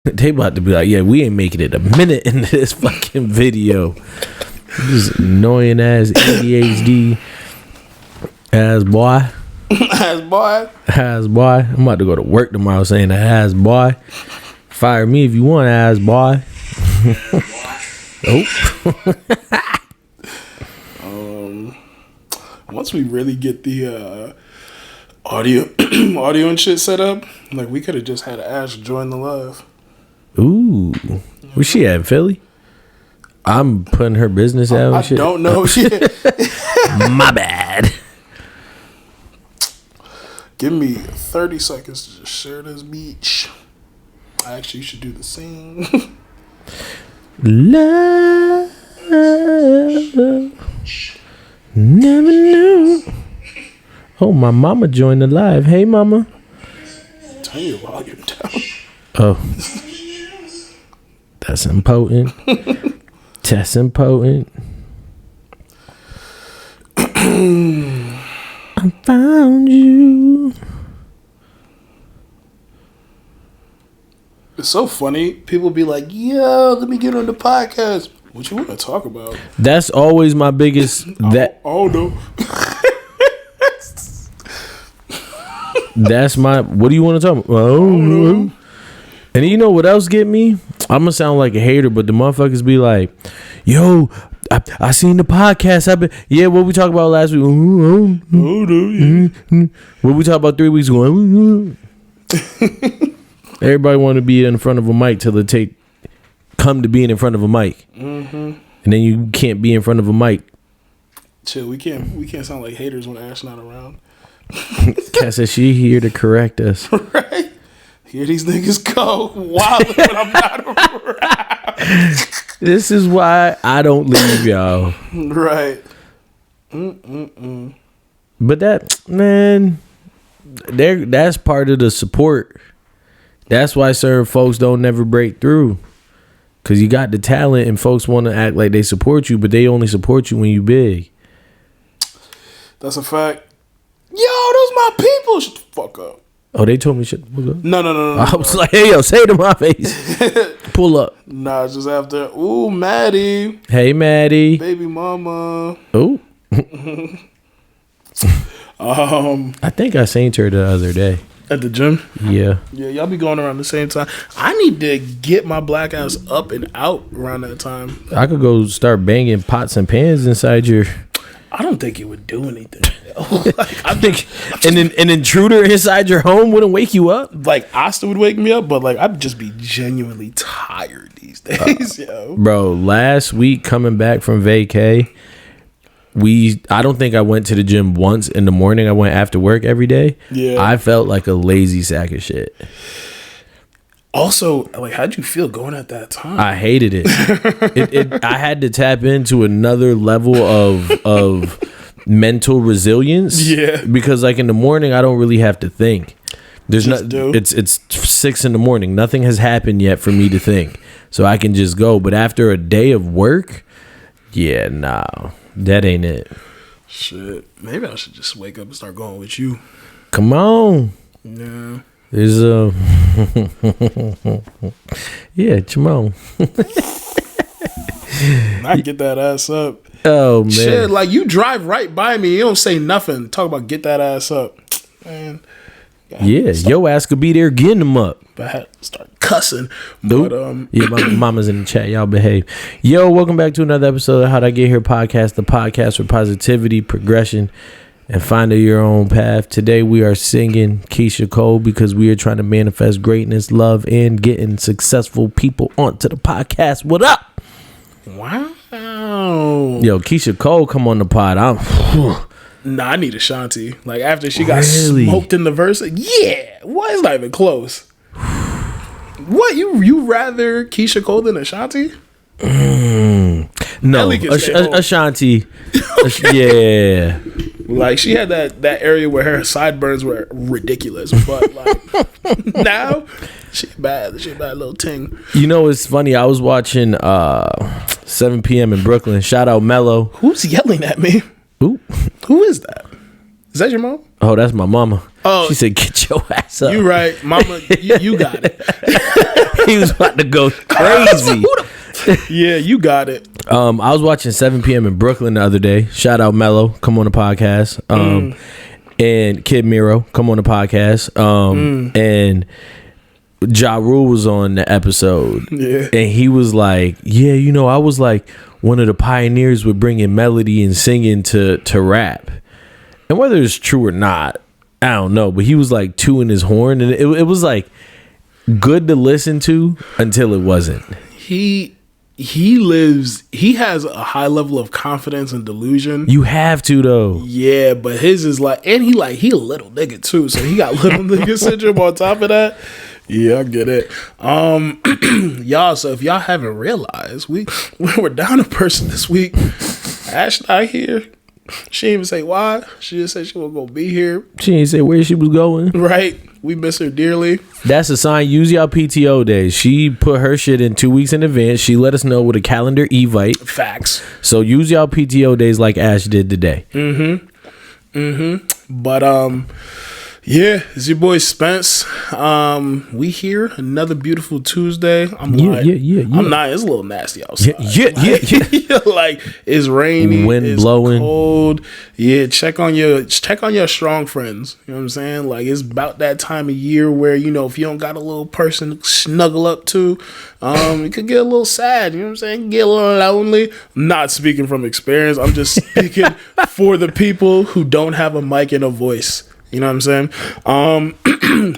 They about to be like, yeah, we ain't making it a minute into this fucking video. This annoying ass ADHD ass boy. Ass boy. I'm about to go to work tomorrow saying the ass boy. Fire me if you want, ass boy. Once we really get the audio and shit set up, like we could have just had Ash join the live. Ooh. Where's she at, in Philly? I'm putting her business out and shit. I don't know shit. My bad. Give me 30 seconds to just share this beach. I actually should do the same. Love never knew. Oh, my mama joined the live. Hey, mama. Turn your volume down. Oh. That's important. That's important. I found you. It's so funny. People be like, "Yo, let me get on the podcast." What you want to talk about? That's always my biggest. Oh no. That's my. What do you want to talk about? Oh no. And you know what else get me? I'm gonna sound like a hater, but the motherfuckers be like, "Yo, I seen the podcast. Yeah, what we talked about last week? What we talked about 3 weeks ago? Everybody want to be in front of a mic till it come to being in front of a mic, and then you can't be in front of a mic. Chill, we can't sound like haters when Ash not around. Kat said she here to correct us. Right? Here these niggas go wild when I'm not around. This is why I don't leave y'all. Right. But that, man, that's part of the support. That's why certain folks don't never break through. Because you got the talent and folks want to act like they support you, but they only support you when you big. That's a fact. Yo, those my people. Shut the fuck up. Oh, they told me shut the fuck up? No. I was like, hey, yo, say it to my face. Pull up. Nah, just after. Ooh, Maddie. Hey, Maddie. Baby mama. Ooh. I think I seen her the other day. At the gym? Yeah. Yeah, y'all be going around the same time. I need to get my black ass up and out around that time. I could go start banging pots and pans inside your... I don't think it would do anything. I think an intruder inside your home wouldn't wake you up. Like Asta would wake me up, but like I'd just be genuinely tired these days, yo. Bro, last week coming back from vacay, I don't think I went to the gym once in the morning. I went after work every day. Yeah. I felt like a lazy sack of shit. Also, like, how'd you feel going at that time? I hated it. I had to tap into another level of mental resilience. Yeah. Because like in the morning, I don't really have to think. It's 6 a.m. Nothing has happened yet for me to think, so I can just go. But after a day of work, yeah, nah, that ain't it. Shit, maybe I should just wake up and start going with you. Come on. Yeah. There's yeah, come on. I get that ass up. Oh man, shit, like you drive right by me, you don't say nothing. Talk about get that ass up, man. Yeah, your ass could be there getting them up. But I had to start cussing. But yeah, my mama's in the chat. Y'all behave. Yo, welcome back to another episode of How'd I Get Here podcast, the podcast for positivity, progression, and finding your own path. Today we are singing Keisha Cole because we are trying to manifest greatness, love, and getting successful people onto the podcast. What up? Wow. Yo, Keisha Cole come on the pod. Nah, I need Ashanti. Like after she got smoked in the verse. Yeah. Why is not even close? What, you rather Keisha Cole than Ashanti? No, Ashanti. Yeah. Like she had that area where her sideburns were ridiculous, but like now she bad little ting. You know, it's funny. I was watching 7 p.m. in Brooklyn. Shout out Mello. Who's yelling at me? Who is that? Is that your mom? Oh, that's my mama. Oh, she said, "Get your ass up." You right, mama. You got it. He was about to go crazy. Yeah, you got it. I was watching 7 p.m. in Brooklyn the other day. Shout out Mello, come on the podcast. And Kid Miro, come on the podcast. And Ja Rule was on the episode. Yeah. And he was like, yeah, you know, I was like one of the pioneers with bringing melody and singing to rap. And whether it's true or not, I don't know. But he was like tooting his horn. And it was like good to listen to until it wasn't. He has a high level of confidence and delusion. You have to though. Yeah, but his is like, and he a little nigga too, so he got little nigga syndrome on top of that. Yeah, I get it. Y'all, so if y'all haven't realized, we're down a person this week. Ash not here. She didn't even say why. She just said she was gonna be here. She didn't say where she was going. Right. We miss her dearly. That's a sign. Use y'all PTO days. She put her shit in 2 weeks in advance. She let us know with a calendar evite. Facts. So use y'all PTO days like Ash did today. But yeah, it's your boy Spence. We here another beautiful Tuesday. I'm not. It's a little nasty outside. Yeah. Like it's rainy, wind it's blowing, cold. Yeah, check on your strong friends. You know what I'm saying? Like it's about that time of year where, you know, if you don't got a little person to snuggle up to, it could get a little sad. You know what I'm saying? Get a little lonely. I'm not speaking from experience. I'm just speaking for the people who don't have a mic and a voice. You know what I'm saying?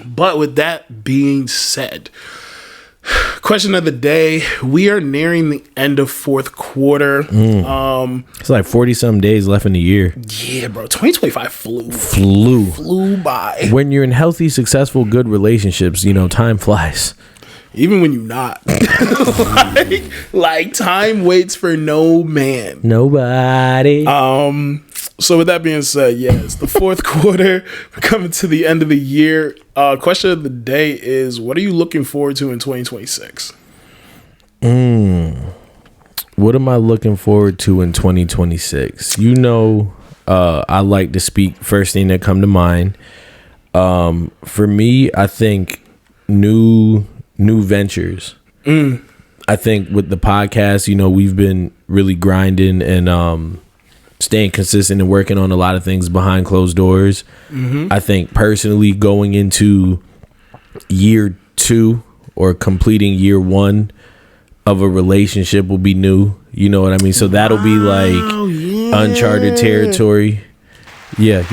But with that being said, question of the day. We are nearing the end of fourth quarter. It's like 40-some days left in the year. Yeah, bro. 2025 flew by. When you're in healthy, successful, good relationships, you know, time flies. Even when you're not. like time waits for no man. Nobody. So with that being said, yeah, it's the fourth quarter. We're coming to the end of the year. Question of the day is, what are you looking forward to in 2026? What am I looking forward to in 2026? You know, I like to speak first thing that come to mind. For me, I think new ventures. I think with the podcast, you know, we've been really grinding and staying consistent and working on a lot of things behind closed doors. I think personally going into year 2 or completing year 1 of a relationship will be new. You know what I mean? So that'll be like uncharted territory. Yeah.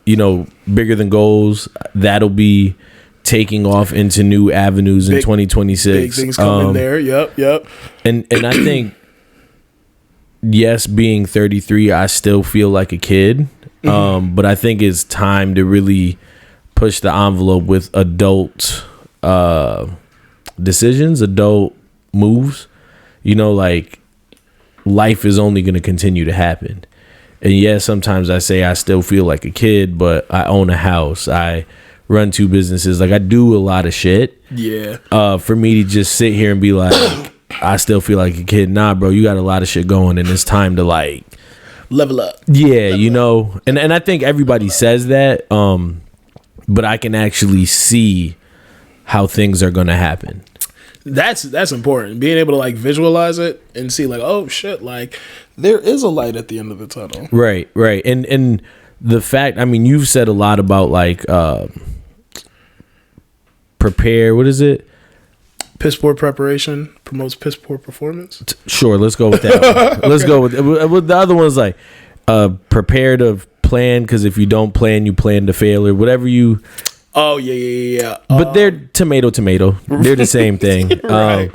You know, bigger than goals. That'll be taking off into new avenues in 2026. Big things coming there. Yep. And I think, yes, being 33, I still feel like a kid. But I think it's time to really push the envelope with adult decisions, adult moves. You know, like life is only going to continue to happen. And yeah, sometimes I say I still feel like a kid, but I own a house. I run 2 businesses. Like I do a lot of shit. Yeah. For me to just sit here and be like, I still feel like a kid. Nah, bro, you got a lot of shit going and it's time to like level up. Yeah, you know. And I think everybody says that, but I can actually see how things are going to happen. That's important. Being able to like visualize it and see like, oh shit, like there is a light at the end of the tunnel. Right. And the fact, I mean, you've said a lot about like prepare, what is it? Piss poor preparation promotes piss poor performance. Sure, let's go with that one. Let's go with the other one's like prepare to plan, because if you don't plan, you plan to fail, or whatever you. Oh yeah. But they're tomato. They're the same thing. Right.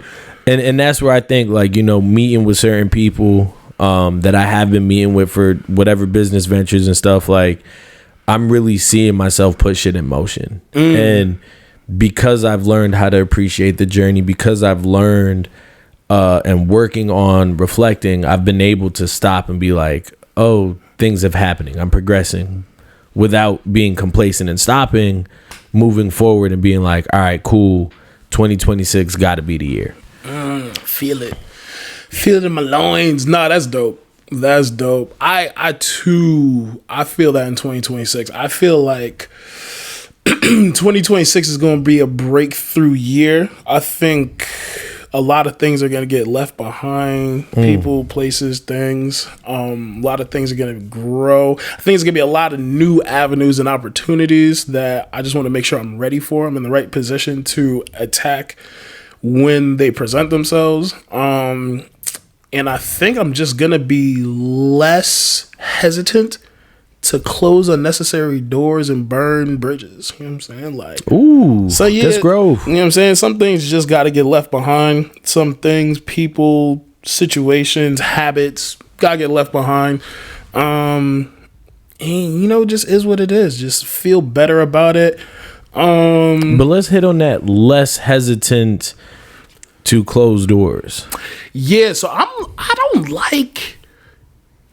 And that's where I think, like, you know, meeting with certain people that I have been meeting with for whatever business ventures and stuff, like I'm really seeing myself put shit in motion. And because I've learned how to appreciate the journey, because I've learned and working on reflecting, I've been able to stop and be like, oh, things are happening. I'm progressing without being complacent and stopping, moving forward and being like, all right, cool. 2026 got to be the year. Feel it in my loins. Nah, that's dope. That's dope. I too, I feel that in 2026. I feel like 2026 is going to be a breakthrough year. I think a lot of things are going to get left behind. People, places, things. A lot of things are going to grow. I think it's going to be a lot of new avenues and opportunities that I just want to make sure I'm ready for. I'm in the right position to attack when they present themselves. And I think I'm just going to be less hesitant to close unnecessary doors and burn bridges. You know what I'm saying? Like, ooh, so yeah, that's growth. You know what I'm saying? Some things just got to get left behind. Some things, people, situations, habits got to get left behind. And, you know, just is what it is. Just feel better about it. But let's hit on that less hesitant to close doors. Yeah, so I don't like.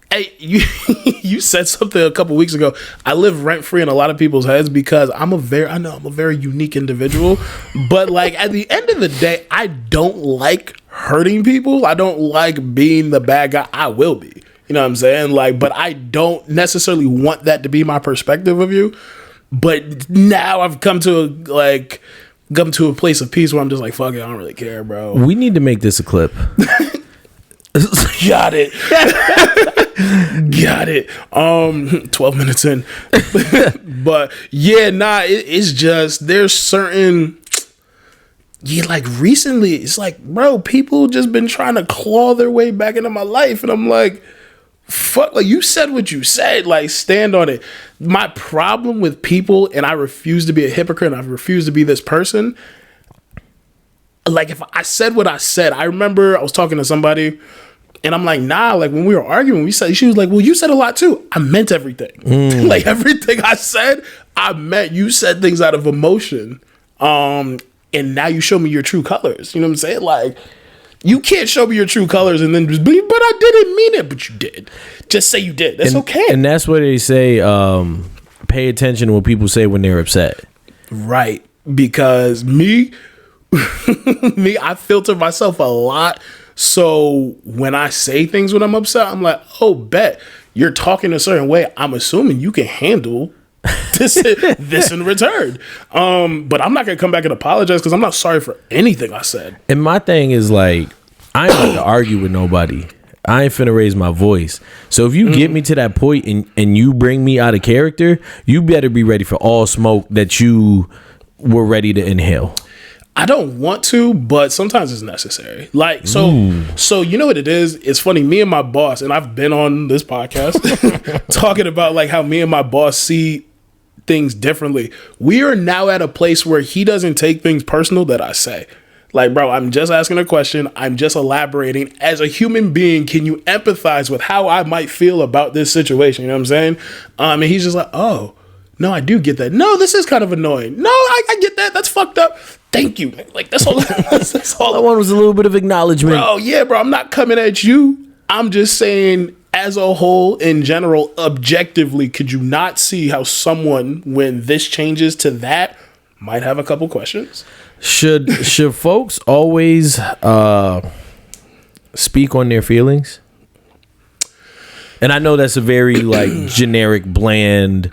Hey, you said something a couple weeks ago. I live rent free in a lot of people's heads because I'm a very unique individual. But like at the end of the day, I don't like hurting people. I don't like being the bad guy. I will be. You know what I'm saying? Like, but I don't necessarily want that to be my perspective of you. But now I've come to a place of peace where I'm just like, fuck it, I don't really care, bro. We need to make this a clip. Got it. Got it. 12 minutes in. But yeah, it's just there's certain like recently it's like, bro, people just been trying to claw their way back into my life, and I'm like, fuck, like you said what you said, like stand on it. My problem with people, and I refuse to be a hypocrite, and I refuse to be this person. Like if I said what I said, I remember I was talking to somebody and I'm like, nah, like when we were arguing, she was like, well, you said a lot too. I meant everything. Like everything I said, I meant. You said things out of emotion. And now you show me your true colors. You know what I'm saying? Like, you can't show me your true colors and then just be, but I didn't mean it, but you did. Just say you did. That's okay. And that's what they say, pay attention to what people say when they're upset. Right. Because me, I filter myself a lot. So when I say things when I'm upset, I'm like, oh, bet you're talking a certain way. I'm assuming you can handle this in return. But I'm not going to come back and apologize because I'm not sorry for anything I said. And my thing is like, I ain't about to argue with nobody. I ain't finna raise my voice. So if you get me to that point and you bring me out of character, you better be ready for all smoke that you were ready to inhale. I don't want to, but sometimes it's necessary. Like, so you know what it is? It's funny. Me and my boss, and I've been on this podcast talking about like how me and my boss see things differently. We are now at a place where he doesn't take things personal that I say. Like, bro, I'm just asking a question. I'm just elaborating. As a human being, can you empathize with how I might feel about this situation? You know what I'm saying? And he's just like, oh, no, I do get that. No, this is kind of annoying. No, I get that. That's fucked up. Thank you. Like, that's all. That's all. I want was a little bit of acknowledgement. Bro, yeah, bro. I'm not coming at you. I'm just saying, as a whole, in general, objectively, could you not see how someone, when this changes to that, might have a couple questions? Should folks always speak on their feelings? And I know that's a very like generic, bland,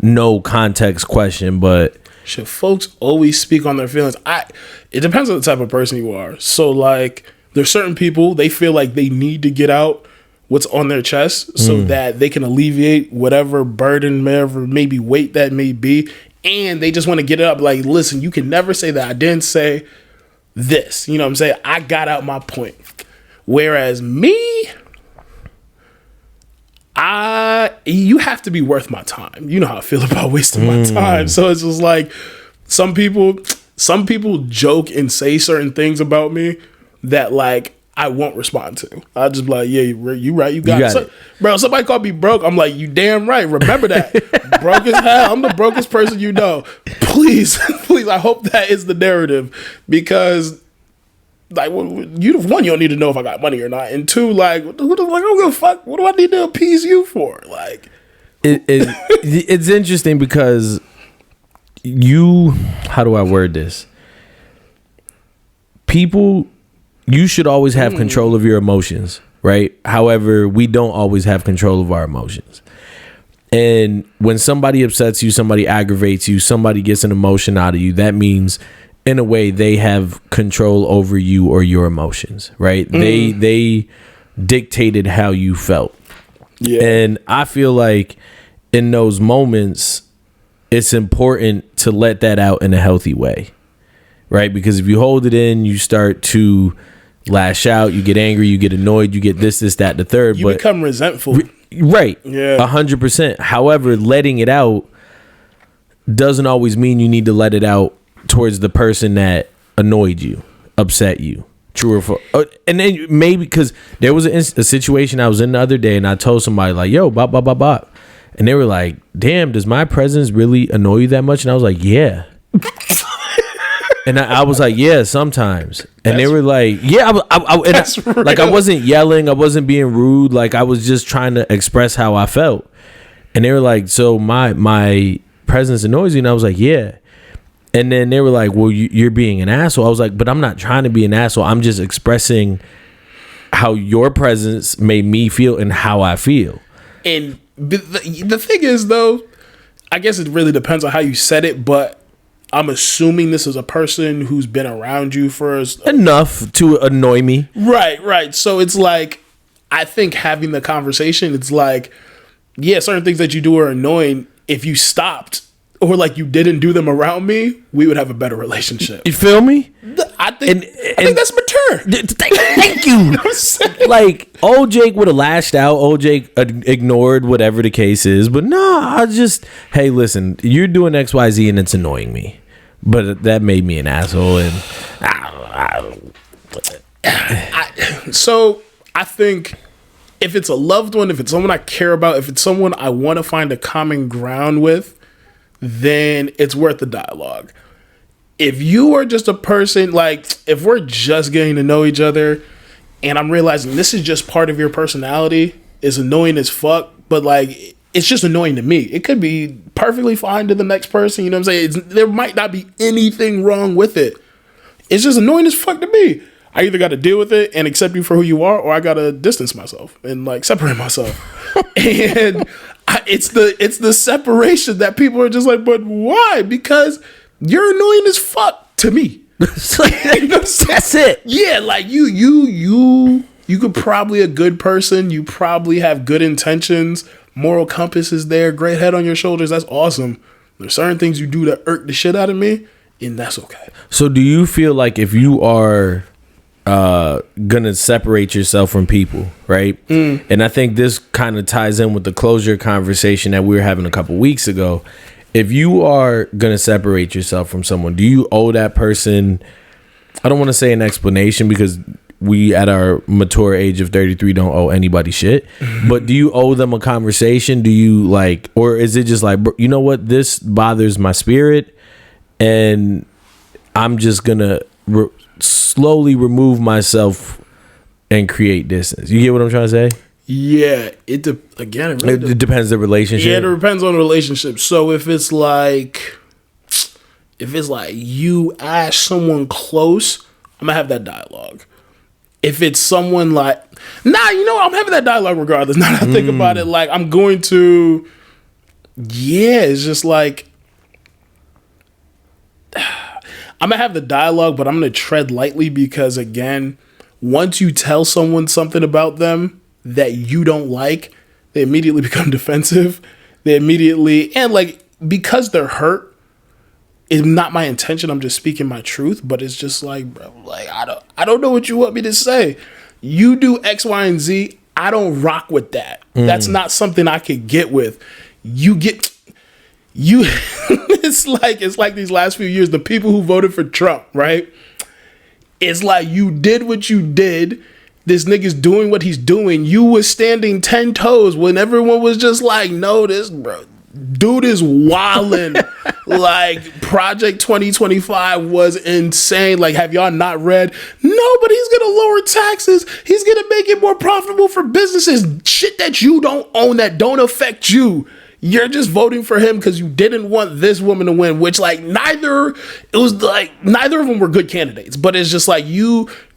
no context question, but should folks always speak on their feelings? It depends on the type of person you are. So like there's certain people, they feel like they need to get out what's on their chest so that they can alleviate whatever burden, whatever maybe weight that may be. And they just want to get it up. Like, listen, you can never say that I didn't say this. You know what I'm saying? I got out my point. Whereas me, you have to be worth my time. You know how I feel about wasting my time. So it's just like some people joke and say certain things about me that like I won't respond to. I'll just be like, yeah, you right. You got it. So, bro, somebody called me broke. I'm like, you damn right. Remember that. Broke as hell. I'm the brokest person you know. Please, I hope that is the narrative. Because like, you don't need to know if I got money or not. And two, like, who the fuck, I don't give a fuck. What do I need to appease you for? Like, it's interesting because how do I word this? People, you should always have control of your emotions. right? However, we don't always have control of our emotions. And when somebody upsets you, somebody aggravates you, somebody gets an emotion out of you, that means in a way they have control over you or your emotions, right? They dictated how you felt. Yeah. And I feel like in those moments, it's important to let that out in a healthy way, right? Because if you hold it in, you start to lash out, you get angry, you get annoyed, you get this, that, the third. You become resentful. Right. Yeah. 100%. However, letting it out doesn't always mean you need to let it out towards the person that annoyed you, upset you. True or false? And then maybe because there was a situation I was in the other day and I told somebody like, yo, bop, bop, bop, bop. And they were like, damn, does my presence really annoy you that much? And I was like, yeah. And I was like, yeah, sometimes. And they were like, yeah, like I wasn't yelling, I wasn't being rude, like I was just trying to express how I felt. And they were like, so my presence annoys you? And I was like, yeah. And then they were like, well, you're being an asshole. I was like, but I'm not trying to be an asshole. I'm just expressing how your presence made me feel and how I feel. And the thing is, though, I guess it really depends on how you said it, but I'm assuming this is a person who's been around you for enough to annoy me. Right. So it's like, I think having the conversation, it's like, yeah, certain things that you do are annoying. If you stopped or like you didn't do them around me, we would have a better relationship. You feel me? I think that's mature. Thank you. Like, old Jake would have lashed out. Old Jake ignored whatever the case is. But no, I just, hey, listen, you're doing X, Y, Z and it's annoying me. But that made me an asshole. And so I think if it's a loved one, if it's someone I care about, if it's someone I want to find a common ground with, then it's worth the dialogue. If you are just a person, like, if we're just getting to know each other and I'm realizing this is just part of your personality, it's annoying as fuck, but like, it's just annoying to me. It could be perfectly fine to the next person, you know what I'm saying? There might not be anything wrong with it. It's just annoying as fuck to me. I either got to deal with it and accept you for who you are, or I got to distance myself and like separate myself. And it's the separation that people are just like, but why? Because you're annoying as fuck to me. That's it. Yeah, like you could probably a good person. You probably have good intentions. Moral compass is there. Great head on your shoulders. That's awesome. There's certain things you do that irk the shit out of me, and that's okay. So do you feel like if you are gonna separate yourself from people, right? And I think this kind of ties in with the closure conversation that we were having a couple weeks ago. If you are gonna separate yourself from someone, do you owe that person, I don't want to say an explanation because we at our mature age of 33 don't owe anybody shit, but do you owe them a conversation? Do you like, or is it just like, you know what, this bothers my spirit and I'm just gonna slowly remove myself and create distance? You get what I'm trying to say? Yeah, it depends the relationship. Yeah, it depends on the relationship. So if it's like you ask someone close, I'm gonna have that dialogue. If it's someone like, I'm having that dialogue regardless. Now that I think about it, like I'm going to, it's just like, I'm gonna have the dialogue, but I'm gonna tread lightly because again, once you tell someone something about them that you don't like, they immediately become defensive. And like, because they're hurt, it's not my intention. I'm just speaking my truth, but it's just like, bro, like I don't know what you want me to say. You do X, Y, and Z. I don't rock with that. That's not something I could get with. It's like these last few years, the people who voted for Trump, right? It's like you did what you did. This nigga's doing what he's doing. You was standing 10 toes when everyone was just like, no, this bro, dude is wildin'. Like Project 2025 was insane. Like, have y'all not read? No, but he's gonna lower taxes. He's gonna make it more profitable for businesses. Shit that you don't own, that don't affect you. You're just voting for him because you didn't want this woman to win, which like neither of them were good candidates. But it's just like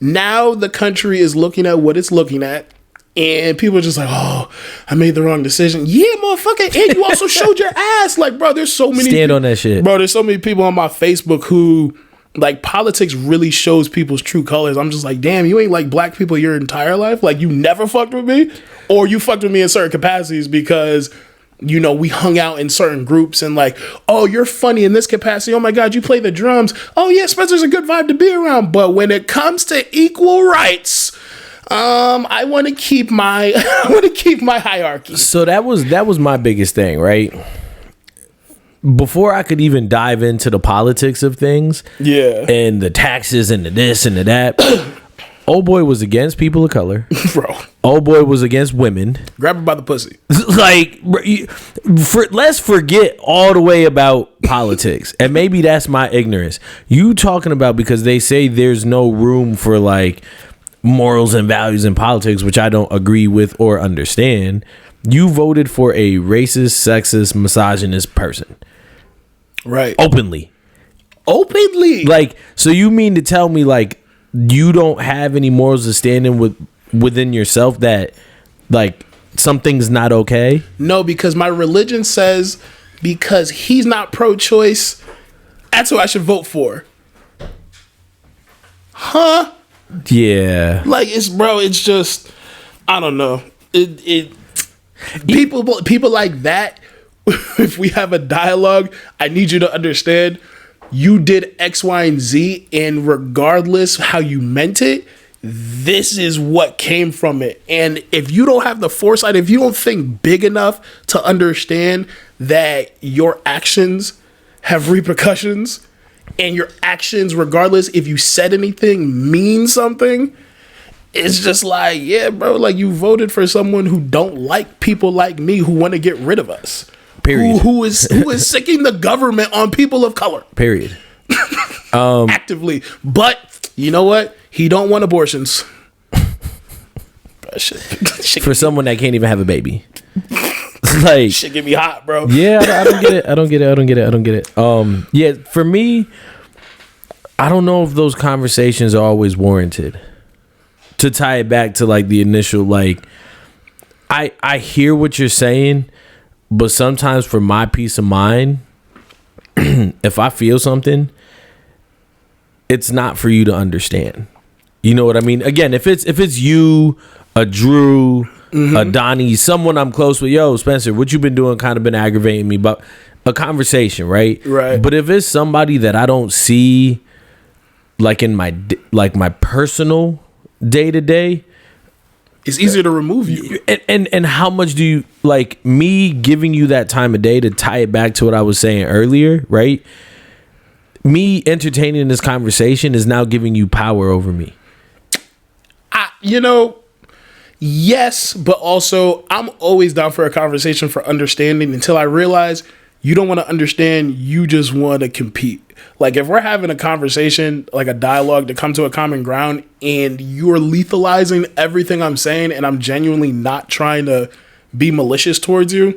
now the country is looking at what it's looking at. And people are just like, oh, I made the wrong decision. Yeah, motherfucker. And you also showed your ass. Like, bro, there's so many. Stand on that shit. Bro, there's so many people on my Facebook who, like, politics really shows people's true colors. I'm just like, damn, you ain't like black people your entire life? Like, you never fucked with me? Or you fucked with me in certain capacities because, you know, we hung out in certain groups and like, oh, you're funny in this capacity. Oh my God, you play the drums. Oh yeah, Spencer's a good vibe to be around. But when it comes to equal rights, I want to keep my hierarchy. So that was my biggest thing, right? Before I could even dive into the politics of things, and the taxes and the this and the that, old boy was against people of color, bro. Old boy was against women. Grab her by the pussy. Like, let's forget all the way about politics, and maybe that's my ignorance. You talking about because they say there's no room for like morals and values in politics, which I don't agree with or understand. You voted for a racist, sexist, misogynist person. Right. Openly. Like, so you mean to tell me like you don't have any morals of standing within yourself that like something's not okay? No, because my religion says because he's not pro-choice, that's who I should vote for. Huh? Yeah. Like, it's just, I don't know. People like that, if we have a dialogue, I need you to understand you did X, Y, and Z, and regardless how you meant it, this is what came from it. And if you don't have the foresight, if you don't think big enough to understand that your actions have repercussions, and your actions, regardless if you said anything, mean something, it's just like, yeah, bro, like you voted for someone who don't like people like me who want to get rid of us. Period. Who is sicking the government on people of color. Period. Actively. But you know what? He don't want abortions. Shit for someone that can't even have a baby. Like, shit get me hot, bro. Yeah, I don't get it. Yeah, for me, I don't know if those conversations are always warranted. To tie it back to like the initial, like, I hear what you're saying, but sometimes for my peace of mind, if I feel something, it's not for you to understand. You know what I mean? Again, if it's you, a Drew, a Donnie, someone I'm close with, yo, Spencer, what you been doing kind of been aggravating me, but a conversation, right? Right. But if it's somebody that I don't see like in my personal day to day, it's easier to remove you. And how much do you like me giving you that time of day to tie it back to what I was saying earlier, right? Me entertaining this conversation is now giving you power over me. Yes, but also I'm always down for a conversation for understanding until I realize you don't want to understand. You just want to compete. Like if we're having a conversation, like a dialogue to come to a common ground and you're lethalizing everything I'm saying and I'm genuinely not trying to be malicious towards you,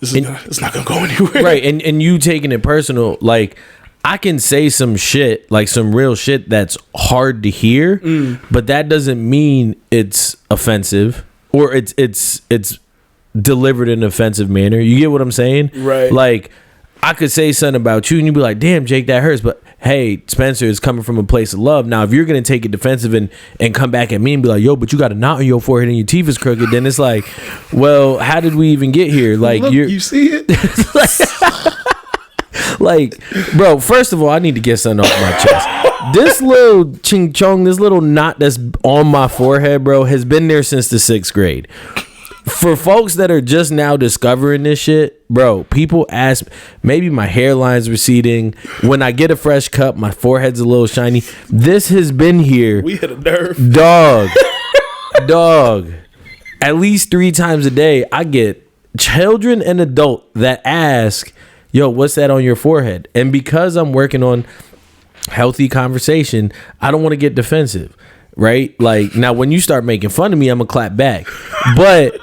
it's not going to go anywhere. Right. And you taking it personal, like I can say some shit, like some real shit that's hard to hear, but that doesn't mean it's offensive or it's delivered in an offensive manner. You get what I'm saying? Right. Like I could say something about you and you'd be like, damn, Jake, that hurts. But hey, Spencer is coming from a place of love. Now, if you're going to take it defensive and come back at me and be like, yo, but you got a knot on your forehead and your teeth is crooked, then it's like, well, how did we even get here? Like, look, you see it? Like, bro, first of all, I need to get something off my chest. This little ching chong, this little knot that's on my forehead, bro, has been there since the 6th grade. For folks that are just now discovering this shit, bro, people ask, maybe my hairline's receding. When I get a fresh cut, my forehead's a little shiny. This has been here. We hit a nerve. Dog. At least 3 times a day, I get children and adult that ask, yo, what's that on your forehead? And because I'm working on healthy conversation, I don't want to get defensive, right? Like, now when you start making fun of me, I'm going to clap back. But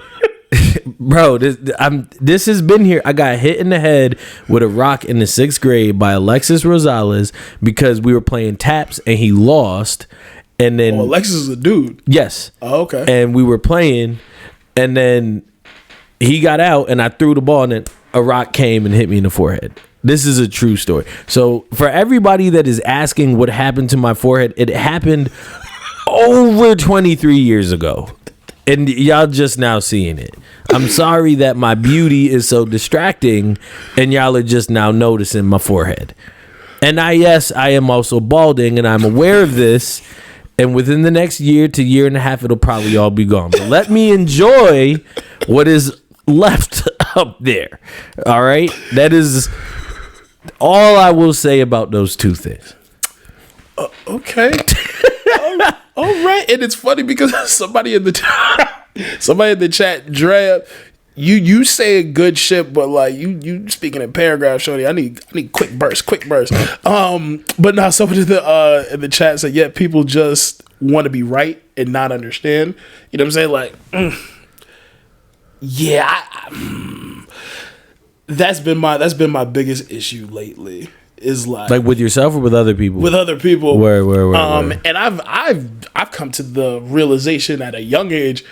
bro, this has been here. I got hit in the head with a rock in the 6th grade by Alexis Rosales because we were playing taps and he lost. And then Alexis is a dude. yes. Oh, okay. And we were playing, and then he got out, and I threw the ball, and then a rock came and hit me in the forehead. This is a true story. So for everybody that is asking what happened to my forehead, it happened over 23 years ago. And y'all just now seeing it. I'm sorry that my beauty is so distracting and y'all are just now noticing my forehead. And I am also balding, and I'm aware of this. And within the next year to year and a half, it'll probably all be gone. But let me enjoy what is left up there. All right? That is all I will say about those two things. Okay. All right. And it's funny because somebody in the chat, Dre, you saying good shit, but like you speaking in paragraphs, shorty. I need quick burst. But now somebody in the chat said, yeah, people just want to be right and not understand. You know what I'm saying? Like, yeah, that's been my biggest issue lately. Is like with yourself or with other people? With other people. Where. And I've come to the realization at a young age,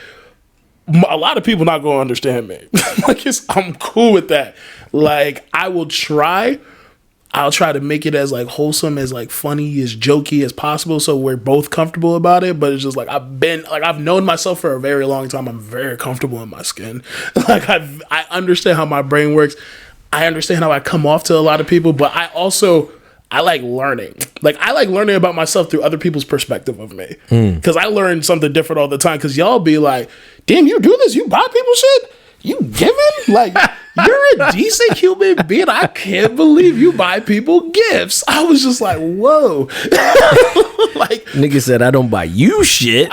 a lot of people not going to understand me. Like, I'm cool with that. Like, I'll try to make it as like wholesome, as like funny, as jokey as possible, so we're both comfortable about it. But it's just like I've known myself for a very long time. I'm very comfortable in my skin. Like, I understand how my brain works. I understand how I come off to a lot of people, but I like learning. Like, I like learning about myself through other people's perspective of me. Because I learn something different all the time. Because y'all be like, damn, you do this? You buy people shit? You giving? Like, you're a decent human being. I can't believe you buy people gifts. I was just like, whoa. Like, nigga said, I don't buy you shit.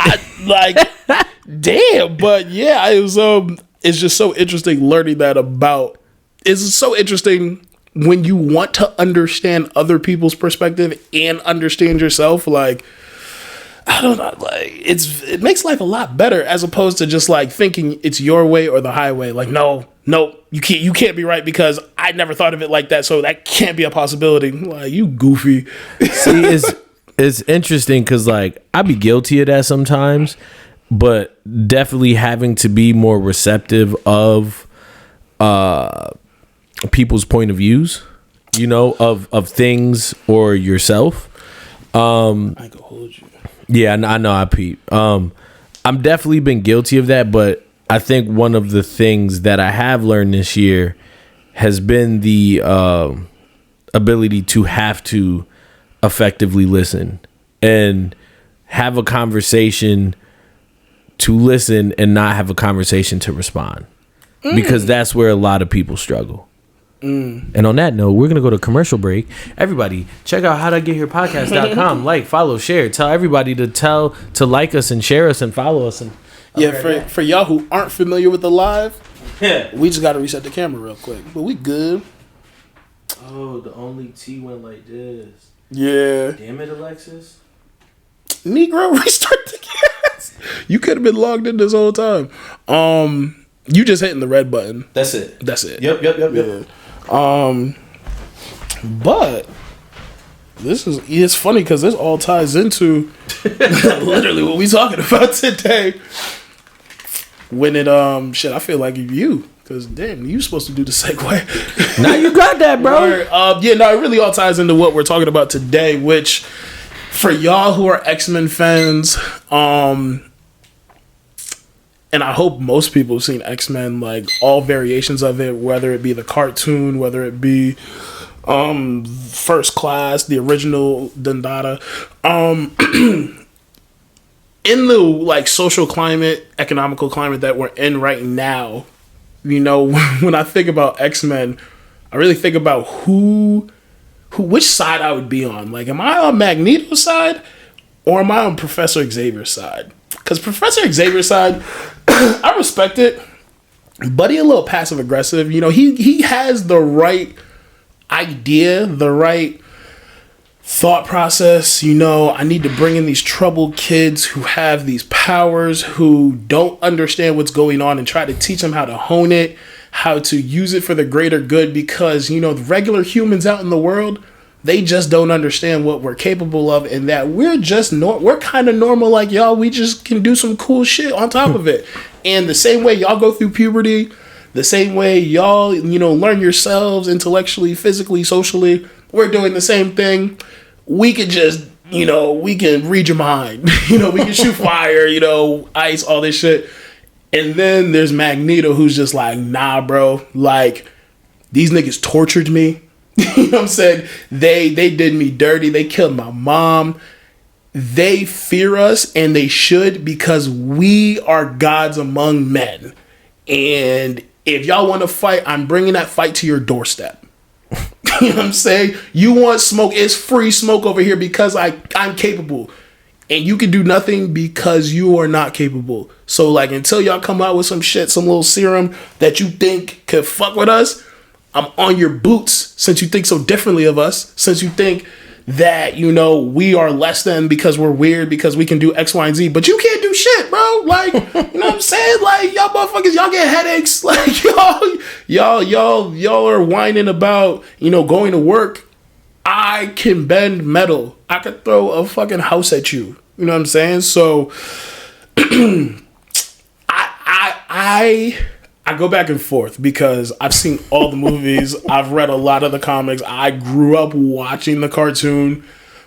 Damn. But yeah, it's just so interesting learning that about. It's so interesting when you want to understand other people's perspective and understand yourself. Like, I don't know, like it makes life a lot better as opposed to just like thinking it's your way or the highway. Like, no, you can't be right because I never thought of it like that, so that can't be a possibility. Like, you goofy. See, it's interesting because like I be guilty of that sometimes, but definitely having to be more receptive of people's point of views, you know, of things or yourself. I can hold you. Yeah, I know. I peep. I'm definitely been guilty of that, but I think one of the things that I have learned this year has been the ability to have to effectively listen and have a conversation to listen and not have a conversation to respond, because that's where a lot of people struggle. And on that note, we're going to go to commercial break. Everybody, check out howtogetherepodcast.com. Like, follow, share. Tell everybody to like us and share us and follow us. And for y'all who aren't familiar with the live, we just got to reset the camera real quick. But we good. Oh, the only T went like this. Yeah. Damn it, Alexis. Negro, restart the camera. You could have been logged in this whole time. You just hitting the red button. That's it. Yep. Yeah. But it's funny because this all ties into literally what we talking about today. When it I feel like you, because damn, you supposed to do the segue. Now you got that, bro. It really all ties into what we're talking about today, which for y'all who are X-Men fans, and I hope most people have seen X-Men, like all variations of it, whether it be the cartoon, whether it be First Class, the original Dundada. In the like social climate, economical climate that we're in right now, you know, when I think about X-Men, I really think about which side I would be on. Like, am I on Magneto's side or am I on Professor Xavier's side? Because Professor Xavier's side, I respect it, but he a little passive aggressive. You know, he has the right idea, the right thought process. You know, I need to bring in these troubled kids who have these powers, who don't understand what's going on, and try to teach them how to hone it, how to use it for the greater good. Because, you know, the regular humans out in the world, They just don't understand what we're capable of, and that we're just we're kind of normal like y'all. We just can do some cool shit on top of it. And the same way y'all go through puberty, the same way y'all, learn yourselves intellectually, physically, socially, we're doing the same thing. We could just, we can read your mind. We can shoot fire, ice, all this shit. And then there's Magneto, who's just like, nah, bro. Like, these niggas tortured me. You know what I'm saying? They did me dirty. They killed my mom. They fear us, and they should, because we are gods among men. And if y'all want to fight, I'm bringing that fight to your doorstep. You know what I'm saying? You want smoke? It's free smoke over here because I'm capable. And you can do nothing because you are not capable. So, like, until y'all come out with some shit, some little serum that you think could fuck with us, I'm on your boots, since you think so differently of us, since you think that, we are less than because we're weird, because we can do X, Y, and Z, but you can't do shit, bro. Like, you know what I'm saying? Like, y'all motherfuckers, y'all get headaches. Like, y'all are whining about, going to work. I can bend metal. I could throw a fucking house at you. You know what I'm saying? So I go back and forth because I've seen all the movies. I've read a lot of the comics. I grew up watching the cartoon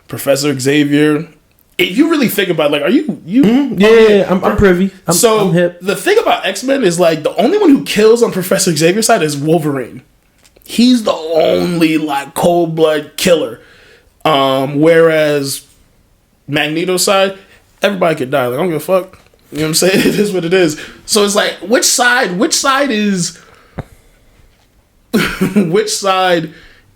Professor Xavier. If you really think about it, like, are you? Yeah, I'm privy. I'm hip. The thing about X-Men is, like, the only one who kills on Professor Xavier's side is Wolverine. He's the only, like, cold blood killer. Whereas Magneto's side, everybody could die. Like, I don't give a fuck. You know what I'm saying? It is what it is. So it's like, which side is which side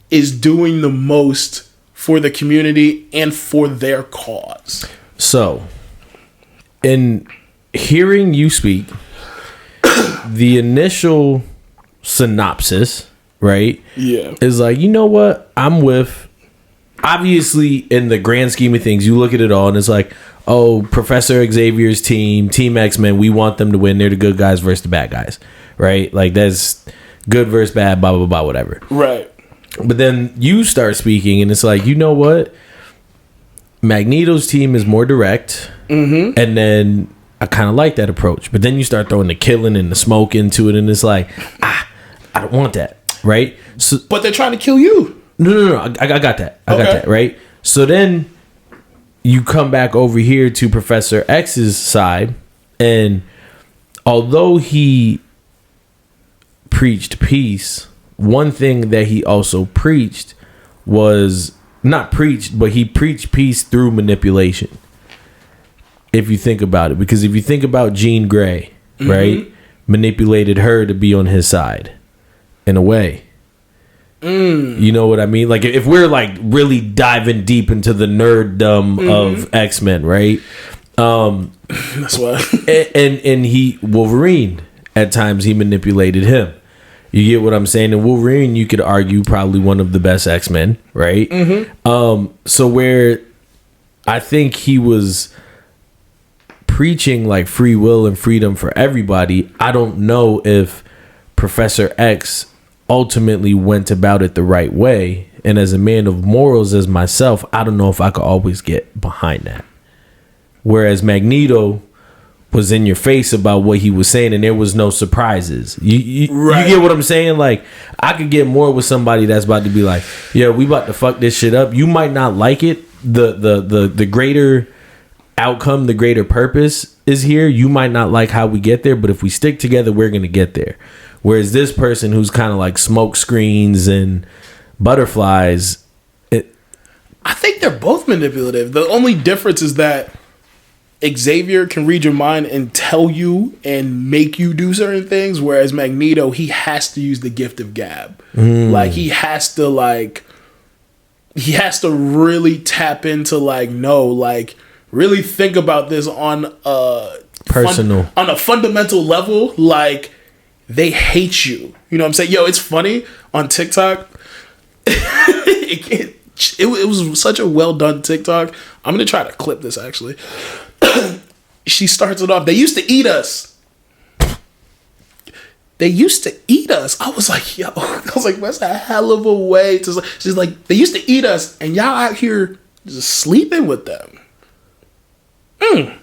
is doing the most for the community and for their cause? So, in hearing you speak, the initial synopsis, right? Yeah. Is like, you know what? I'm with, obviously, in the grand scheme of things, you look at it all and it's like, oh, Professor Xavier's team, Team X-Men, we want them to win. They're the good guys versus the bad guys, right? Like, that's good versus bad, blah, blah, blah, whatever. Right. But then you start speaking and it's like, you know what? Magneto's team is more direct. Mm-hmm. And then I kind of like that approach. But then you start throwing the killing and the smoke into it and it's like, I don't want that, right? So, but they're trying to kill you. No. I got that. I got that, right? So then you come back over here to Professor X's side, and although he preached peace, one thing that he also preached was not preached, but he preached peace through manipulation. If you think about it, because if you think about Jean Grey, mm-hmm. right, manipulated her to be on his side in a way. You know what I mean? Like, if we're like really diving deep into the nerddom mm-hmm. of X-Men, right? That's why. and he, Wolverine, at times he manipulated him. You get what I'm saying? And Wolverine, you could argue, probably one of the best X-Men, right? Mm-hmm. So where I think he was preaching like free will and freedom for everybody, I don't know if Professor X ultimately went about it the right way. And as a man of morals as myself, I don't know if I could always get behind that. Whereas Magneto was in your face about what he was saying and there was no surprises. You get what I'm saying? Like, I could get more with somebody that's about to be like, yeah, we about to fuck this shit up. You might not like it. The greater outcome, the greater purpose is here. You might not like how we get there, but if we stick together, we're going to get there. Whereas this person who's kind of like smoke screens and butterflies, I think they're both manipulative. The only difference is that Xavier can read your mind and tell you and make you do certain things, whereas Magneto, he has to use the gift of gab. Like, he has to really tap into, like, no, like, really think about this on a personal, on a fundamental level. Like, they hate you. You know what I'm saying? Yo, it's funny on TikTok. It was such a well done TikTok. I'm gonna try to clip this actually. She starts it off. They used to eat us. they used to eat us. I was like, yo, that's a hell of a way to. She's like, they used to eat us, and y'all out here just sleeping with them. I'm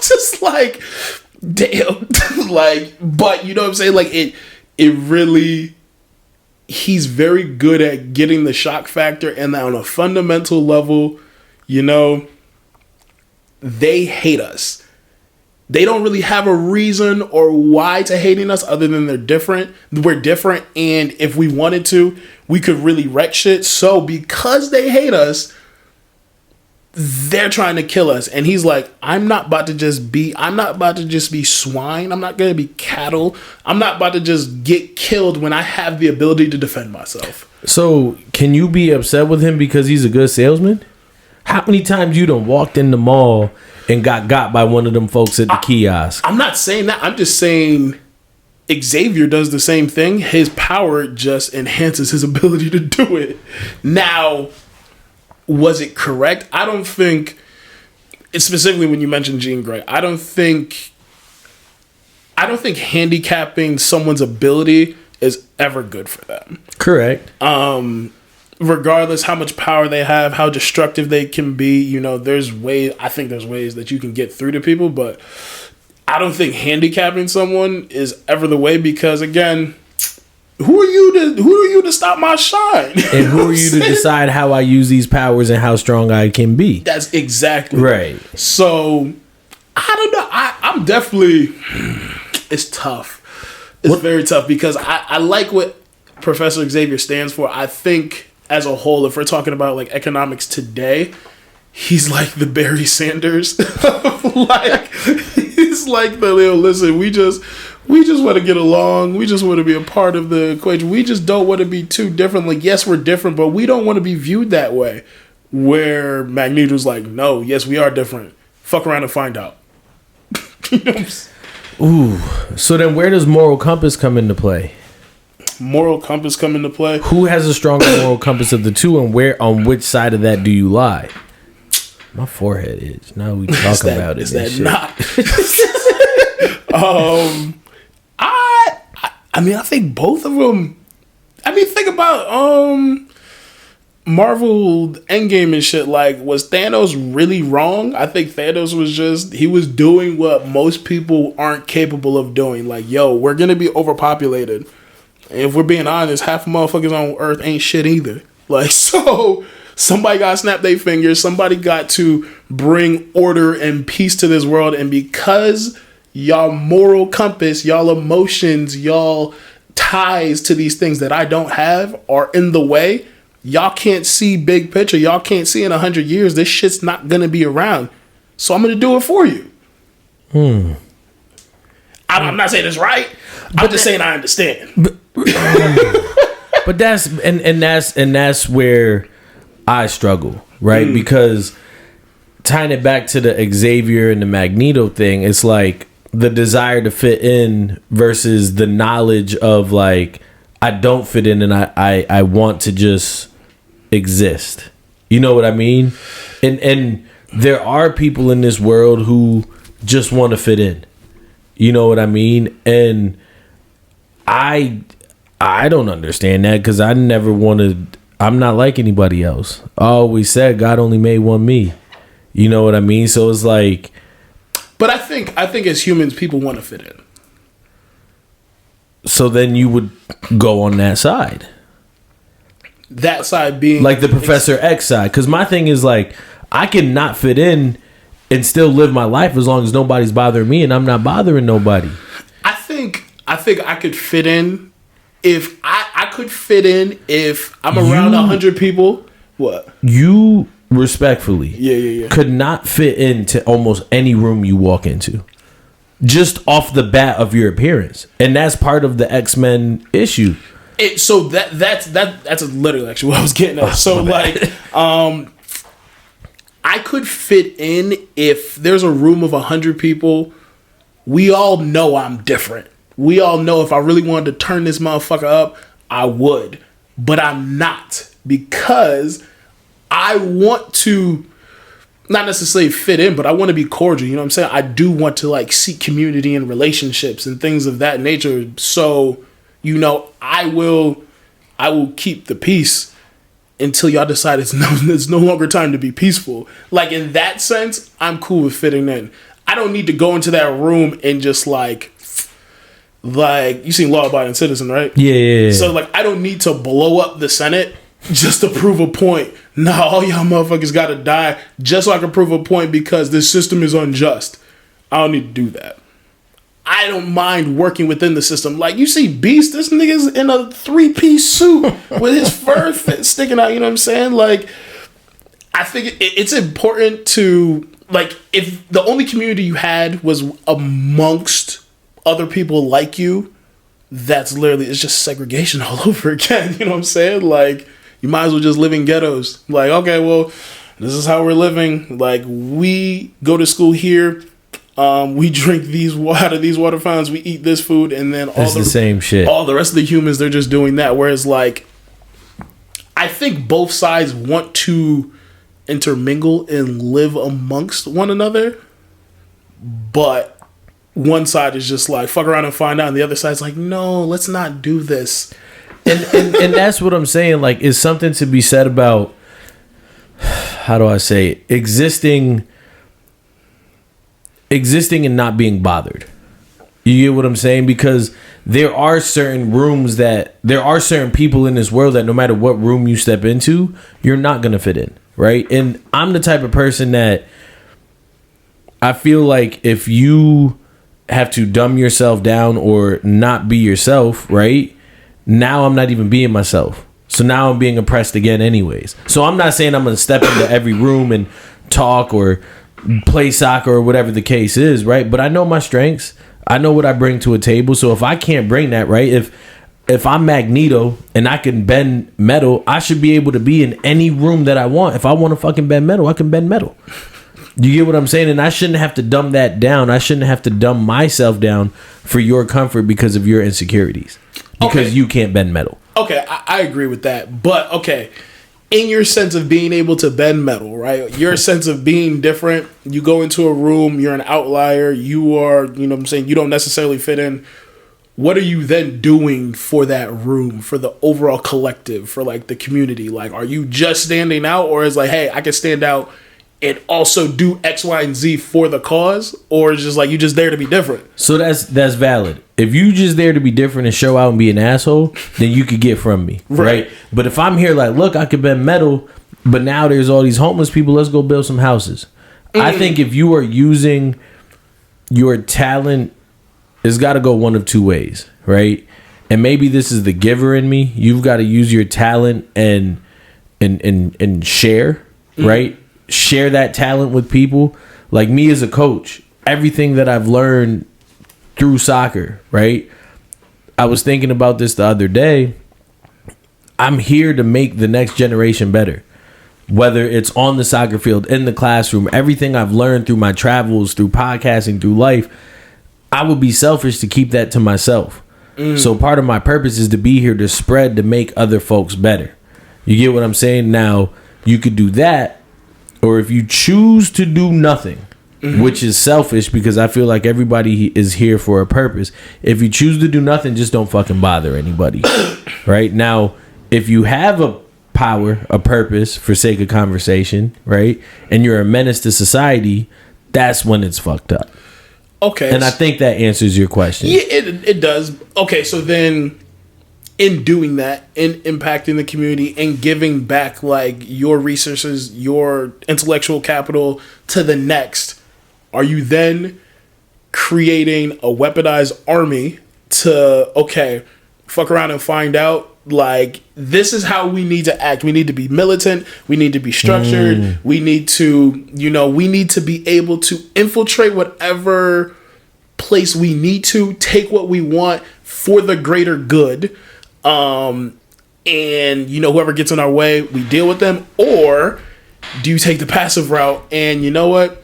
just like, damn. Like, but you know what I'm saying? Like, it really, he's very good at getting the shock factor, and on a fundamental level, you know, they hate us. They don't really have a reason or why to hating us other than they're different. We're different, and if we wanted to, we could really wreck shit. So because they hate us, they're trying to kill us. And he's like, I'm not about to just be swine. I'm not going to be cattle. I'm not about to just get killed when I have the ability to defend myself. So can you be upset with him because he's a good salesman? How many times you done walked in the mall and got by one of them folks at the kiosk? I'm not saying that. I'm just saying Xavier does the same thing. His power just enhances his ability to do it. Now, was it correct? I don't think, specifically when you mentioned Jean Grey, I don't think handicapping someone's ability is ever good for them. Correct. Regardless how much power they have, how destructive they can be, you know, I think there's ways that you can get through to people, but I don't think handicapping someone is ever the way, because again, who are you to stop my shine? And who are you to decide how I use these powers and how strong I can be? That's exactly right. So I don't know. I'm definitely, it's tough. It's very tough, because I like what Professor Xavier stands for. I think as a whole, if we're talking about like economics today, he's like the Barry Sanders. Like, he's like listen, we just want to get along. We just want to be a part of the equation. We just don't want to be too different. Like, yes, we're different, but we don't want to be viewed that way. Where Magneto's like, no, yes, we are different. Fuck around and find out. You know what I'm saying? Ooh. So then where does moral compass come into play? Moral compass come into play? Who has a stronger moral compass of the two, and on which side of that do you lie? My forehead is. Now we talk about it. Is that not? I mean, I think both of them. I mean, think about Marvel Endgame and shit. Like, was Thanos really wrong? I think Thanos was doing what most people aren't capable of doing. Like, yo, we're gonna be overpopulated. And if we're being honest, half the motherfuckers on Earth ain't shit either. Like, so somebody got to snap their fingers. Somebody got to bring order and peace to this world. And because y'all moral compass, y'all emotions, y'all ties to these things that I don't have are in the way, y'all can't see big picture. Y'all can't see in 100 years, this shit's not going to be around. So I'm going to do it for you. I'm not saying it's right. I'm just saying I understand. But that's where I struggle, right? Because tying it back to the Xavier and the Magneto thing, it's like the desire to fit in versus the knowledge of like, I don't fit in and I want to just exist. You know what I mean? And there are people in this world who just want to fit in. You know what I mean? And I don't understand that, because I never wanted. I'm not like anybody else. I always said God only made one me. You know what I mean? So it's like. But I think as humans, people want to fit in. So then you would go on that side. That side being like the Professor X side, because my thing is like, I can not fit in and still live my life as long as nobody's bothering me and I'm not bothering nobody. I think I could fit in if I could fit in if I'm around 100 people. What? You respectfully could not fit into almost any room you walk into, just off the bat of your appearance, and that's part of the X-Men issue. So that's literally actually what I was getting at. So like, I could fit in if there's a room of 100 people. We all know I'm different. We all know if I really wanted to turn this motherfucker up, I would. But I'm not, because I want to not necessarily fit in, but I want to be cordial. You know what I'm saying? I do want to like seek community and relationships and things of that nature. So, you know, I will keep the peace until y'all decide it's no longer time to be peaceful. Like, in that sense, I'm cool with fitting in. I don't need to go into that room and just like you seen Law Abiding Citizen, right? Yeah. So like, I don't need to blow up the Senate just to prove a point. Nah, all y'all motherfuckers gotta die just so I can prove a point because this system is unjust. I don't need to do that. I don't mind working within the system. Like, you see Beast, this nigga's in a 3-piece suit with his fur sticking out, you know what I'm saying? Like, I think it's important to, like, if the only community you had was amongst other people like you, that's literally, it's just segregation all over again, you know what I'm saying? Like, you might as well just live in ghettos. Like, okay, well, this is how we're living. Like, we go to school here. We drink out of these water fountains. We eat this food, and then all the same shit. All the rest of the humans, they're just doing that. Whereas, like, I think both sides want to intermingle and live amongst one another, but one side is just like fuck around and find out, and the other side's like, no, let's not do this. And that's what I'm saying. Like, is something to be said about, how do I say it? Existing and not being bothered. You get what I'm saying? Because there are certain people in this world that no matter what room you step into, you're not going to fit in, right? And I'm the type of person that I feel like if you have to dumb yourself down or not be yourself, right? Now I'm not even being myself. So now I'm being oppressed again anyways. So I'm not saying I'm going to step into every room and talk or play soccer or whatever the case is, right? But I know my strengths. I know what I bring to a table. So if I can't bring that, right? If I'm Magneto and I can bend metal, I should be able to be in any room that I want. If I want to fucking bend metal, I can bend metal. You get what I'm saying? And I shouldn't have to dumb that down. I shouldn't have to dumb myself down for your comfort because of your insecurities. Because you can't bend metal. Okay, I agree with that. But, okay, in your sense of being able to bend metal, right? Your sense of being different, you go into a room, you're an outlier, you are, you know what I'm saying, you don't necessarily fit in. What are you then doing for that room, for the overall collective, for, like, the community? Like, are you just standing out, or is like, hey, I can stand out and also do X, Y, and Z for the cause? Or is just like you just there to be different? So that's valid. If you just there to be different and show out and be an asshole, then you could get from me, right? But if I'm here like, look, I could bend metal, but now there's all these homeless people, let's go build some houses. I think if you are using your talent, it's got to go one of two ways, right? And maybe this is the giver in me. You've got to use your talent and share, right? Share that talent with people. Like me as a coach, everything that I've learned through soccer, right? I was thinking about this the other day. I'm here to make the next generation better. Whether it's on the soccer field, in the classroom, everything I've learned through my travels, through podcasting, through life, I would be selfish to keep that to myself. So part of my purpose is to be here to spread, to make other folks better. You get what I'm saying? Now, you could do that, or if you choose to do nothing, which is selfish because I feel like everybody is here for a purpose. If you choose to do nothing, just don't fucking bother anybody. Right? Now, if you have a power, a purpose for sake of conversation, right? And you're a menace to society, that's when it's fucked up. Okay. And I think that answers your question. Yeah, it does. Okay, so then in doing that, in impacting the community and giving back like your resources, your intellectual capital to the next, are you then creating a weaponized army to, okay, fuck around and find out, like, this is how we need to act. We need to be militant. We need to be structured. We need to, we need to be able to infiltrate whatever place we need to, take what we want for the greater good. And, whoever gets in our way, we deal with them. Or do you take the passive route and you know what?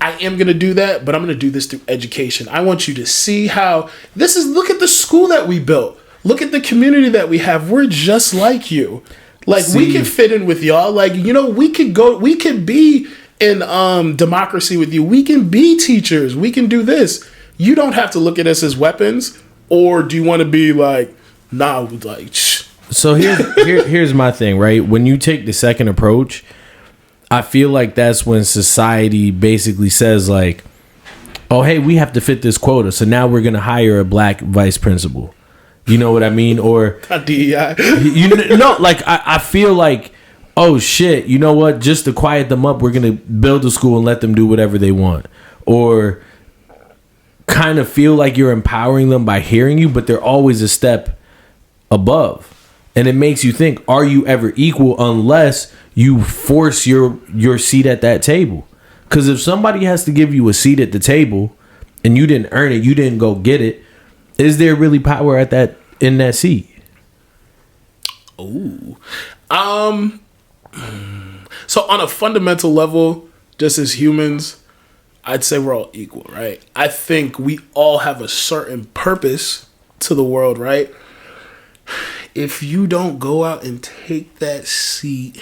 I am going to do that, but I'm going to do this through education. I want you to see how look at the school that we built. Look at the community that we have. We're just like you. Like, we can fit in with y'all. Like, we could be in democracy with you. We can be teachers. We can do this. You don't have to look at us as weapons. Or do you want to be like, nah, like, shh. So here's my thing, right? When you take the second approach, I feel like that's when society basically says like, oh, hey, we have to fit this quota, so now we're gonna hire a black vice principal. You know what I mean? Or DEI. Like I feel like, oh shit, you know what? Just to quiet them up, we're gonna build a school and let them do whatever they want. Or kind of feel like you're empowering them by hearing you, but they're always a step above. And it makes you think, are you ever equal unless you force your seat at that table? Because if somebody has to give you a seat at the table and you didn't earn it, you didn't go get it, is there really power in that seat? Ooh. So on a fundamental level, just as humans, I'd say we're all equal, right? I think we all have a certain purpose to the world, right? If you don't go out and take that seat,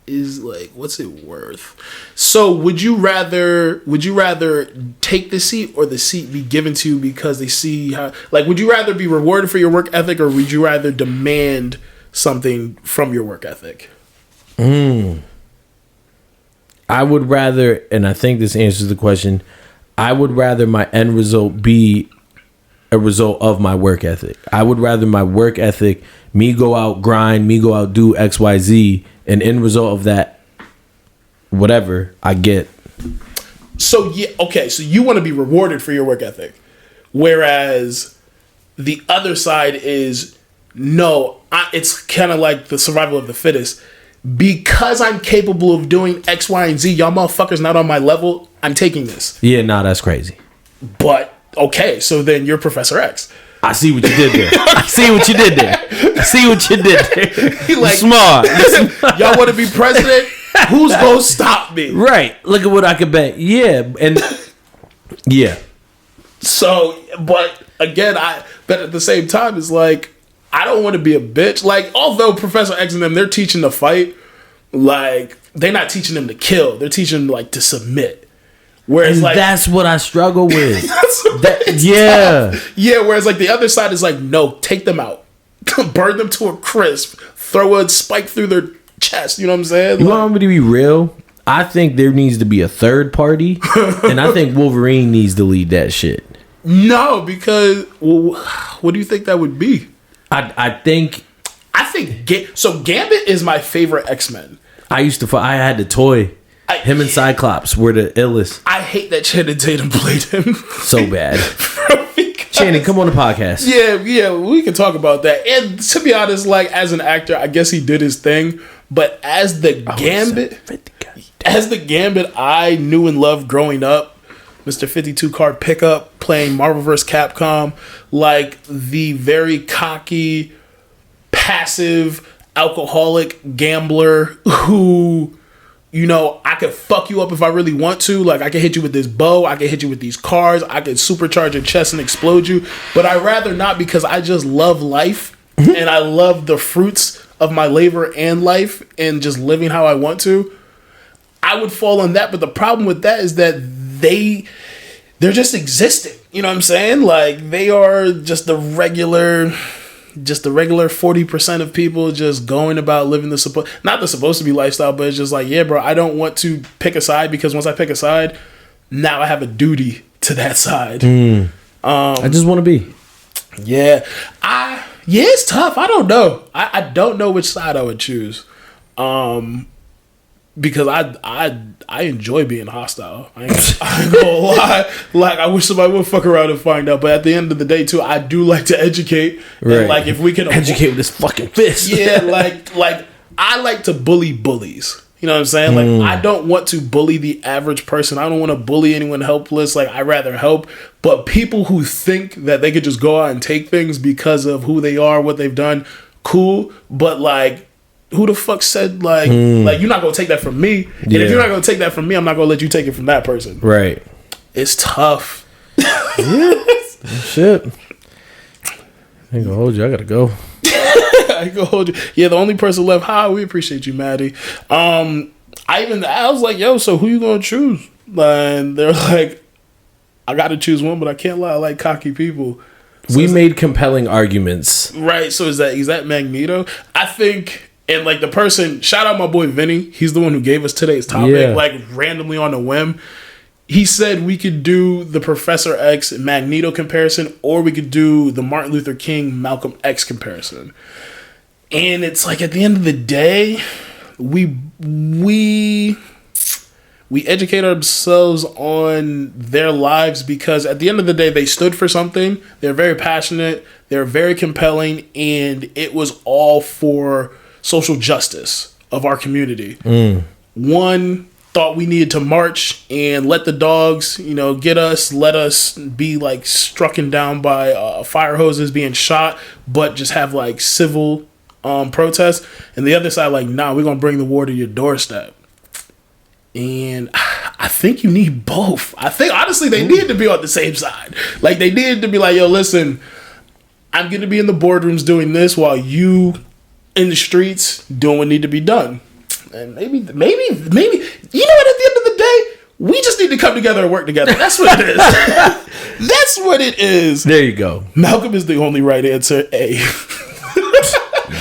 is like, what's it worth? So would you rather take the seat or the seat be given to you because they see how, like, would you rather be rewarded for your work ethic or would you rather demand something from your work ethic? I would rather, and I think this answers the question, I would rather my end result be a result of my work ethic. I would rather my work ethic, me go out grind, me go out do XYZ, and end result of that, whatever I get. So yeah, okay, so you want to be rewarded for your work ethic, whereas the other side is no. It's kind of like the survival of the fittest. Because I'm capable of doing X, Y, and Z, y'all motherfuckers not on my level, I'm taking this. Yeah, nah, that's crazy. But, okay, so then you're Professor X. I see what you did there. I see what you did there. Like, smart. Y'all want to be president? Who's going to stop me? Right. Look at what I could bet. Yeah. And, yeah. So, but, again, but at the same time, it's like, I don't want to be a bitch. Like, although Professor X and them, they're teaching to fight, like, they're not teaching them to kill. They're teaching them, like, to submit. Whereas, and like, that's what I struggle with. Yeah. Yeah, whereas, like, the other side is like, no, take them out. Burn them to a crisp. Throw a spike through their chest. You know what I'm saying? You want me to be real? I think there needs to be a third party. And I think Wolverine needs to lead that shit. No, because, well, what do you think that would be? I think so. Gambit is my favorite X-Men. I had the toy. Him and Cyclops were the illest. I hate that Channing Tatum played him so bad. Channing, come on the podcast. Yeah, we can talk about that. And to be honest, like, as an actor, I guess he did his thing. But as the Gambit I knew and loved growing up, Mr. 52 card pickup, playing Marvel vs. Capcom, like the very cocky, passive, alcoholic gambler who, you know, I could fuck you up if I really want to. Like, I can hit you with this bow, I can hit you with these cars, I could supercharge your chest and explode you. But I'd rather not, because I just love life and I love the fruits of my labor and life and just living how I want to. I would fall on that. But the problem with that is that they're just existing. You know what I'm saying? Like, they are just the regular 40% of people just going about living not the supposed to be lifestyle, but it's just like, yeah, bro, I don't want to pick a side, because once I pick a side, now I have a duty to that side. I just want to be. Yeah. It's tough. I don't know. I don't know which side I would choose. Because I enjoy being hostile. I ain't gonna lie. Like, I wish somebody would fuck around and find out. But at the end of the day, too, I do like to educate. Right. And, like, if we can educate with this fucking fist. Yeah, like I like to bully bullies. You know what I'm saying? Like, I don't want to bully the average person. I don't want to bully anyone helpless. Like, I'd rather help. But people who think that they could just go out and take things because of who they are, what they've done, cool. But, like, who the fuck said, like, you're not gonna take that from me? And if you're not gonna take that from me, I'm not gonna let you take it from that person. Right. It's tough. Shit. I ain't gonna hold you. I gotta go. I ain't gonna hold you. Yeah, the only person left. Hi, we appreciate you, Maddie. I was like, yo, so who you gonna choose? And they're like, I got to choose one, but I can't lie. I like cocky people. So we made compelling arguments. Right. So is that Magneto? I think, and like the person, shout out my boy Vinny. He's the one who gave us today's topic, like randomly on a whim. He said we could do the Professor X Magneto comparison, or we could do the Martin Luther King Malcolm X comparison. And it's like at the end of the day, we educate ourselves on their lives because at the end of the day, they stood for something. They're very passionate. They're very compelling. And it was all for social justice of our community. One thought we needed to march and let the dogs, get us, let us be like strucken down by fire hoses being shot, but just have like civil protests. And the other side, like, nah, we're going to bring the war to your doorstep. And I think you need both. I think, honestly, they needed to be on the same side. Like, they needed to be like, yo, listen, I'm going to be in the boardrooms doing this while you in the streets doing what need to be done. And maybe, you know what, at the end of the day, we just need to come together and work together. That's what it is. That's what it is. There you go. Malcolm is the only right answer. A.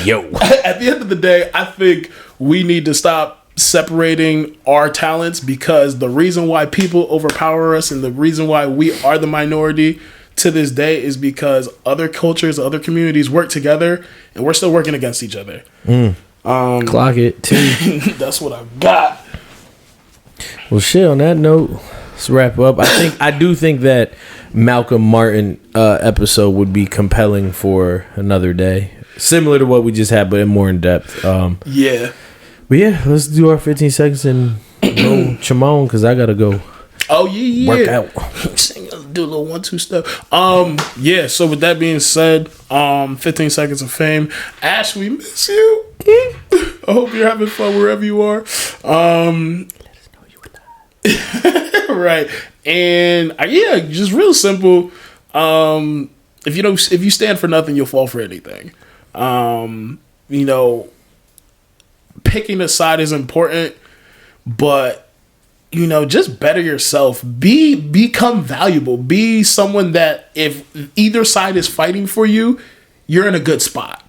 Yo. At the end of the day, I think we need to stop separating our talents because the reason why people overpower us and the reason why we are the minority to this day is because other cultures, other communities work together and we're still working against each other. Clock it, too. That's what I've got. Well, shit, on that note, let's wrap up. I do think that Malcolm Martin episode would be compelling for another day. Similar to what we just had, but more in depth. Yeah. But yeah, let's do our 15 seconds and go Chimon, because I got to go. Oh, yeah. Work out. Do a little 1-2 step. Yeah, so with that being said, 15 seconds of fame. Ash, we miss you. I hope you're having fun wherever you are. Let us know you were not. Right. And yeah, just real simple. If you stand for nothing, you'll fall for anything. Picking a side is important, but just better yourself. Become valuable. Be someone that if either side is fighting for you, you're in a good spot.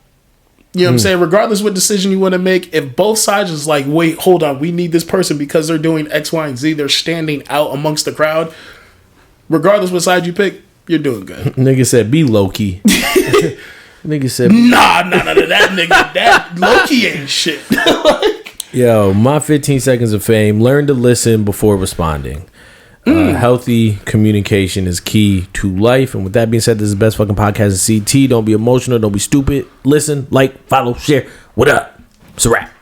You know what I'm saying? Regardless what decision you want to make, if both sides is like, wait, hold on, we need this person because they're doing X, Y, and Z, they're standing out amongst the crowd. Regardless what side you pick, you're doing good. Nigga said, be low-key. Nigga said, nah, that nigga, that low-key ain't shit. Yo, my 15 seconds of fame. Learn to listen before responding. Healthy communication is key to life. And with that being said, this is the best fucking podcast in CT. Don't be emotional. Don't be stupid. Listen, like, follow, share. What up? It's a wrap.